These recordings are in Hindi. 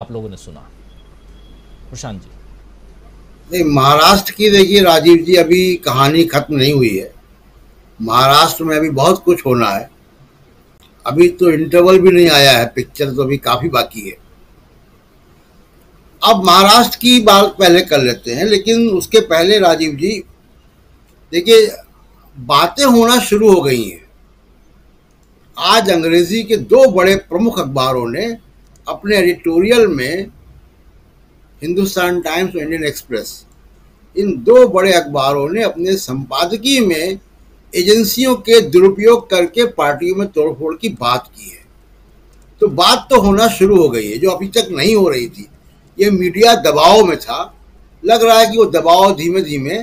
आप लोगों ने सुना। प्रशांत जी। नहीं, महाराष्ट्र की देखिए राजीव जी, अभी कहानी खत्म नहीं हुई है। महाराष्ट्र में अभी बहुत कुछ होना है। अभी तो इंटरवल भी नहीं आया है, पिक्चर तो अभी काफी बाकी है। अब महाराष्ट्र की बात पहले कर लेते हैं, लेकिन उसके पहले राजीव जी देखिए, बातें होना शुरू हो गई हैं। आज अंग्रेजी के दो बड़े प्रमुख अखबारों ने अपने एडिटोरियल में, हिंदुस्तान टाइम्स और इंडियन एक्सप्रेस, इन दो बड़े अखबारों ने अपने संपादकीय में एजेंसियों के दुरुपयोग करके पार्टियों में तोड़फोड़ की बात की है। तो बात तो होना शुरू हो गई है, जो अभी तक नहीं हो रही थी। ये मीडिया दबाव में था। लग रहा है कि वो दबाव धीमे धीमे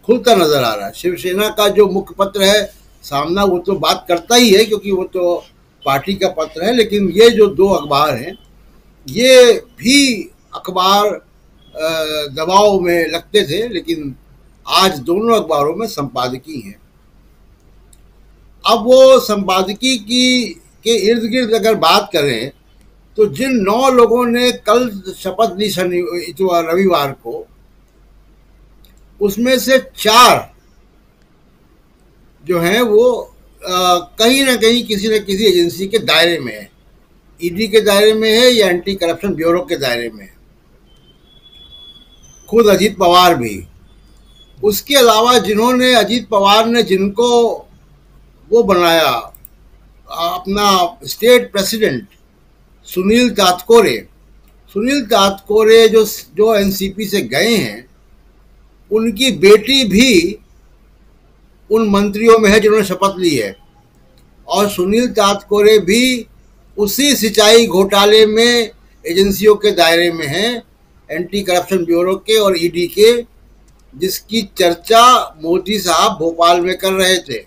खुलता नजर आ रहा है। शिवसेना का जो मुखपत्र है सामना, वो तो बात करता ही है, क्योंकि वो तो पार्टी का पत्र है। लेकिन ये जो दो अखबार हैं, ये भी अखबार दबाव में लगते थे, लेकिन आज दोनों अखबारों में संपादकीय हैं। अब वो संपादकीय की के इर्द गिर्द अगर बात करें, तो जिन 9 लोगों ने कल शपथ ली रविवार को, उसमें से 4 जो हैं वो कहीं ना कहीं किसी न किसी एजेंसी के दायरे में है। ईडी के दायरे में है या एंटी करप्शन ब्यूरो के दायरे में है। खुद अजीत पवार भी। उसके अलावा जिन्होंने, अजीत पवार ने जिनको वो बनाया अपना स्टेट प्रेसिडेंट, सुनील तातकोरे। सुनील तातकोरे जो एनसीपी से गए हैं, उनकी बेटी भी उन मंत्रियों में है जिन्होंने शपथ ली है। और सुनील तातकोरे भी उसी सिंचाई घोटाले में एजेंसियों के दायरे में हैं, एंटी करप्शन ब्यूरो के और ईडी के, जिसकी चर्चा मोदी साहब भोपाल में कर रहे थे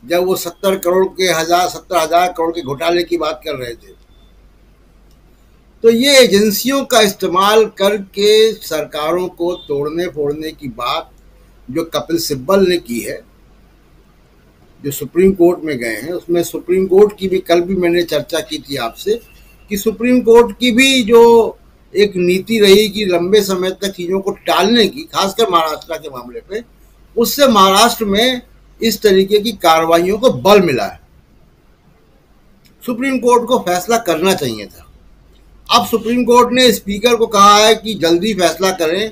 जब वो 70,000 करोड़ के घोटाले की बात कर रहे थे। तो ये एजेंसियों का इस्तेमाल करके सरकारों को तोड़ने फोड़ने की बात जो कपिल सिब्बल ने की है, जो सुप्रीम कोर्ट में गए हैं, उसमें सुप्रीम कोर्ट की भी कल भी मैंने चर्चा की थी आपसे कि सुप्रीम कोर्ट की भी जो एक नीति रही कि लंबे समय तक चीज़ों को टालने की, खासकर महाराष्ट्र के मामले पे, उससे महाराष्ट्र में इस तरीके की कार्रवाइयों को बल मिला है। सुप्रीम कोर्ट को फैसला करना चाहिए था। अब सुप्रीम कोर्ट ने स्पीकर को कहा है कि जल्दी फैसला करें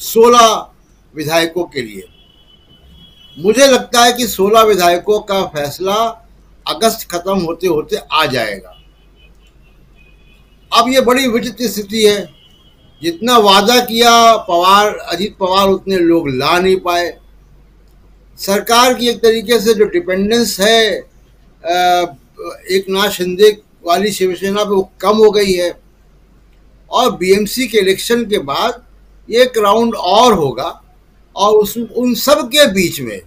16 विधायकों के लिए। मुझे लगता है कि 16 विधायकों का फैसला अगस्त खत्म होते होते आ जाएगा। अब ये बड़ी विचित्र स्थिति है। जितना वादा किया अजीत पवार, उतने लोग ला नहीं पाए। सरकार की एक तरीके से जो डिपेंडेंस है एक नाथ शिंदे वाली शिवसेना पे, वो कम हो गई है। और बीएमसी के इलेक्शन के बाद एक राउंड और होगा, और उन सब के बीच में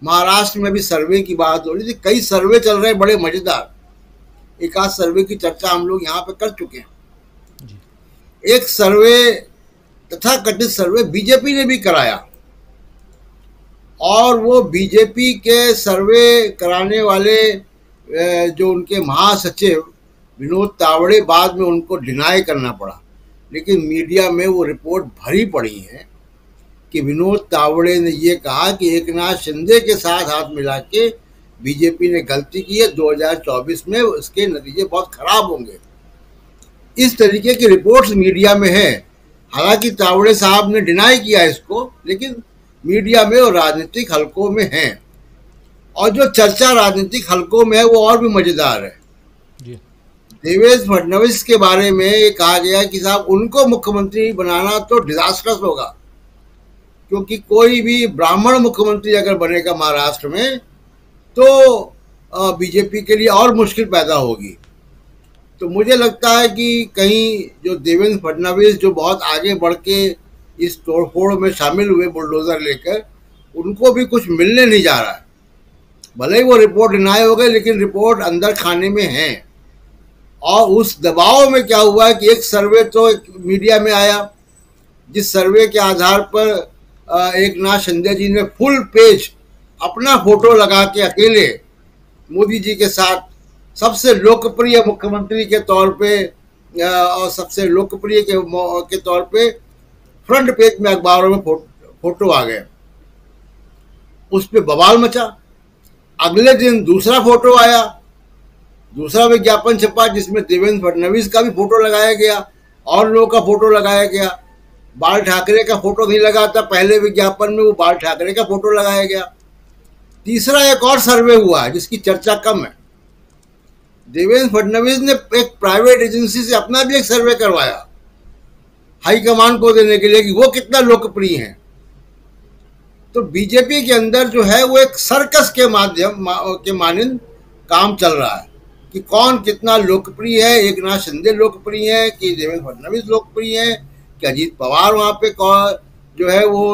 महाराष्ट्र में भी सर्वे की बात हो रही थी। कई सर्वे चल रहे हैं बड़े मजेदार। एक आध सर्वे की चर्चा हम लोग यहाँ पे कर चुके हैं। एक सर्वे, तथा कथित सर्वे, बीजेपी ने भी कराया, और वो बीजेपी के सर्वे कराने वाले जो उनके महासचिव विनोद तावड़े, बाद में उनको डिनाई करना पड़ा, लेकिन मीडिया में वो रिपोर्ट भरी पड़ी है कि विनोद तावड़े ने ये कहा कि एक नाथ शिंदे के साथ हाथ मिला के बीजेपी ने गलती की है, 2024 में उसके नतीजे बहुत खराब होंगे। इस तरीके की रिपोर्ट्स मीडिया में है। हालांकि तावड़े साहब ने डिनाई किया इसको, लेकिन मीडिया में और राजनीतिक हलकों में है। और जो चर्चा राजनीतिक हलकों में है वो और भी मजेदार है। देवेंद्र फडणवीस के बारे में ये कहा गया कि साहब, उनको मुख्यमंत्री बनाना तो डिजास्टर्स होगा, क्योंकि कोई भी ब्राह्मण मुख्यमंत्री अगर बनेगा महाराष्ट्र में तो बीजेपी के लिए और मुश्किल पैदा होगी। तो मुझे लगता है कि कहीं जो देवेंद्र फडणवीस, जो बहुत आगे बढ़ के इस तोड़फोड़ में शामिल हुए बुलडोजर लेकर, उनको भी कुछ मिलने नहीं जा रहा है। भले ही वो रिपोर्ट डिनाई हो गई, लेकिन रिपोर्ट अंदर खाने में है। और उस दबाव में क्या हुआ है कि एक सर्वे तो मीडिया में आया, जिस सर्वे के आधार पर एक नाथ शिंदे जी ने फुल पेज अपना फोटो लगा के अकेले मोदी जी के साथ सबसे लोकप्रिय मुख्यमंत्री के तौर पे और सबसे लोकप्रिय के तौर पे फ्रंट पेज में अखबारों में फोटो आ गए। उस पे बवाल मचा। अगले दिन दूसरा फोटो आया, दूसरा विज्ञापन छपा जिसमें देवेंद्र फडणवीस का भी फोटो लगाया गया और लोगों का फोटो लगाया गया। बाल ठाकरे का फोटो नहीं लगा था पहले विज्ञापन में, वो बाल ठाकरे का फोटो लगाया गया। तीसरा एक और सर्वे हुआ है जिसकी चर्चा कम है। देवेंद्र फडणवीस ने एक प्राइवेट एजेंसी से अपना भी एक सर्वे करवाया हाईकमान को देने के लिए कि वो कितना लोकप्रिय हैं। तो बीजेपी के अंदर जो है वो एक सर्कस के मानंद काम चल रहा है कि कौन कितना लोकप्रिय है। एक नाथ शिंदे लोकप्रिय है कि देवेंद्र फडणवीस लोकप्रिय है कि अजीत पवार वहाँ पे जो है वो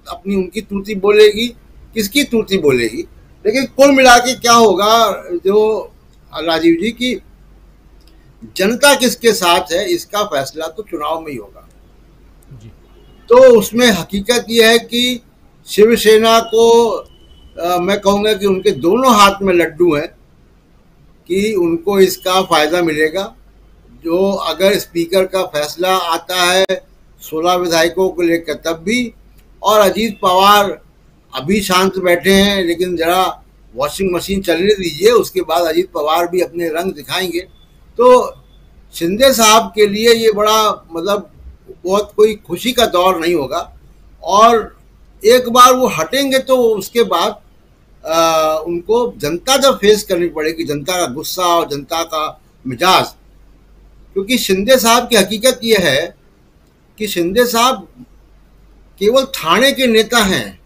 अपनी उनकी तूती बोलेगी, किसकी तूती बोलेगी। लेकिन कुल मिला के क्या होगा जो राजीव जी की जनता किसके साथ है इसका फैसला तो चुनाव में ही होगा। तो उसमें हकीकत यह है कि शिवसेना को मैं कहूँगा कि उनके दोनों हाथ में लड्डू हैं कि उनको इसका फायदा मिलेगा। जो अगर स्पीकर का फैसला आता है 16 विधायकों को लेकर तब भी, और अजीत पवार अभी शांत बैठे हैं लेकिन जरा वॉशिंग मशीन चलने दीजिए, उसके बाद अजीत पवार भी अपने रंग दिखाएंगे। तो शिंदे साहब के लिए ये बड़ा मतलब बहुत कोई खुशी का दौर नहीं होगा। और एक बार वो हटेंगे तो उसके बाद उनको जनता जब फेस करनी पड़ेगी, जनता का गुस्सा और जनता का मिजाज। क्योंकि शिंदे साहब की हकीकत ये है कि शिंदे साहब केवल थाने के नेता हैं।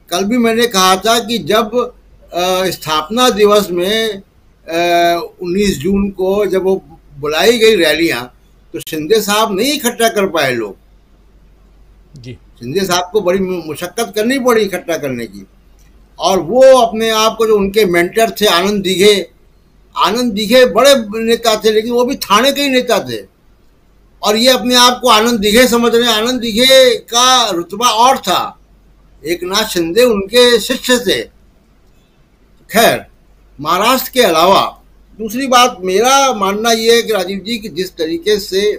कल भी मैंने कहा था कि जब स्थापना दिवस में 19 जून को जब वो बुलाई गई रैलियां तो शिंदे साहब नहीं इकट्ठा कर पाए लोग जी। शिंदे साहब को बड़ी मुशक्कत करनी पड़ी इकट्ठा करने की। और वो अपने आप को जो उनके मेंटर थे आनंद दिघे बड़े नेता थे लेकिन वो भी थाने के ही नेता थे। और ये अपने आप को आनंद दिघे समझ रहे हैं। आनंद दिघे का रुतबा और था, एक नाथ शिंदे उनके शिष्य थे। खैर, महाराष्ट्र के अलावा दूसरी बात मेरा मानना यह है कि राजीव जी की जिस तरीके से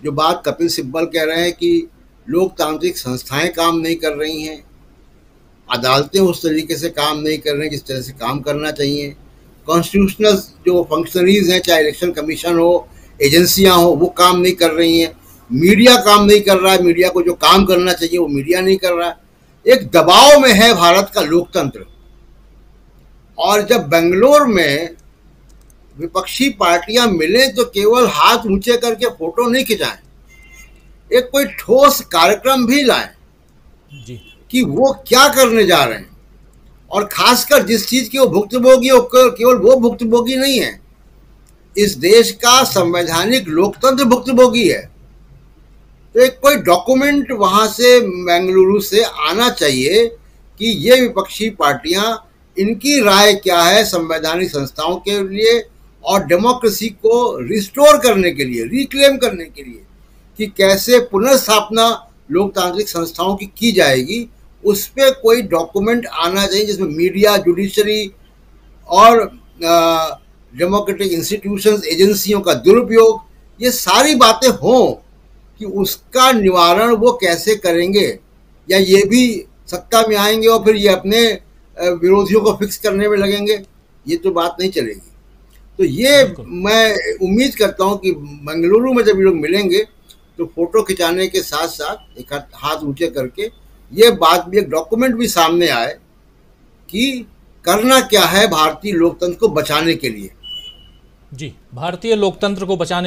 जो बात कपिल सिब्बल कह रहे हैं कि लोकतांत्रिक संस्थाएं काम नहीं कर रही हैं, अदालतें उस तरीके से काम नहीं कर रही हैं जिस तरह से काम करना चाहिए, कॉन्स्टिट्यूशनल जो फंक्शनरीज हैं चाहे इलेक्शन कमीशन हो एजेंसियां हो वो काम नहीं कर रही हैं, मीडिया काम नहीं कर रहा है, मीडिया को जो काम करना चाहिए वो मीडिया नहीं कर रहा है। एक दबाव में है भारत का लोकतंत्र। और जब बेंगलोर में विपक्षी पार्टियां मिले तो केवल हाथ ऊंचे करके फोटो नहीं खिंचाएं, एक कोई ठोस कार्यक्रम भी लाएं जी कि वो क्या करने जा रहे हैं। और खासकर जिस चीज की वो भुक्तभोगी हो केवल वो भुक्तभोगी नहीं है, इस देश का संवैधानिक लोकतंत्र भुक्तभोगी है। तो एक कोई डॉक्यूमेंट वहां से बेंगलुरु से आना चाहिए कि ये विपक्षी पार्टियां इनकी राय क्या है संवैधानिक संस्थाओं के लिए और डेमोक्रेसी को रिस्टोर करने के लिए, रिक्लेम करने के लिए कि कैसे पुनर्स्थापना लोकतांत्रिक संस्थाओं की जाएगी। उस पर कोई डॉक्यूमेंट आना चाहिए जिसमें मीडिया, जुडिशरी और डेमोक्रेटिक इंस्टीट्यूशंस, एजेंसियों का दुरुपयोग, ये सारी बातें हों कि उसका निवारण वो कैसे करेंगे। या ये भी सत्ता में आएंगे और फिर ये अपने विरोधियों को फिक्स करने में लगेंगे, ये तो बात नहीं चलेगी। तो ये मैं उम्मीद करता हूँ कि बेंगलुरु में जब ये लोग मिलेंगे तो फोटो खिंचाने के साथ साथ एक हाथ ऊंचे करके ये बात भी, एक डॉक्यूमेंट भी सामने आए कि करना क्या है भारतीय लोकतंत्र को बचाने के लिए। जी, भारतीय लोकतंत्र को बचाने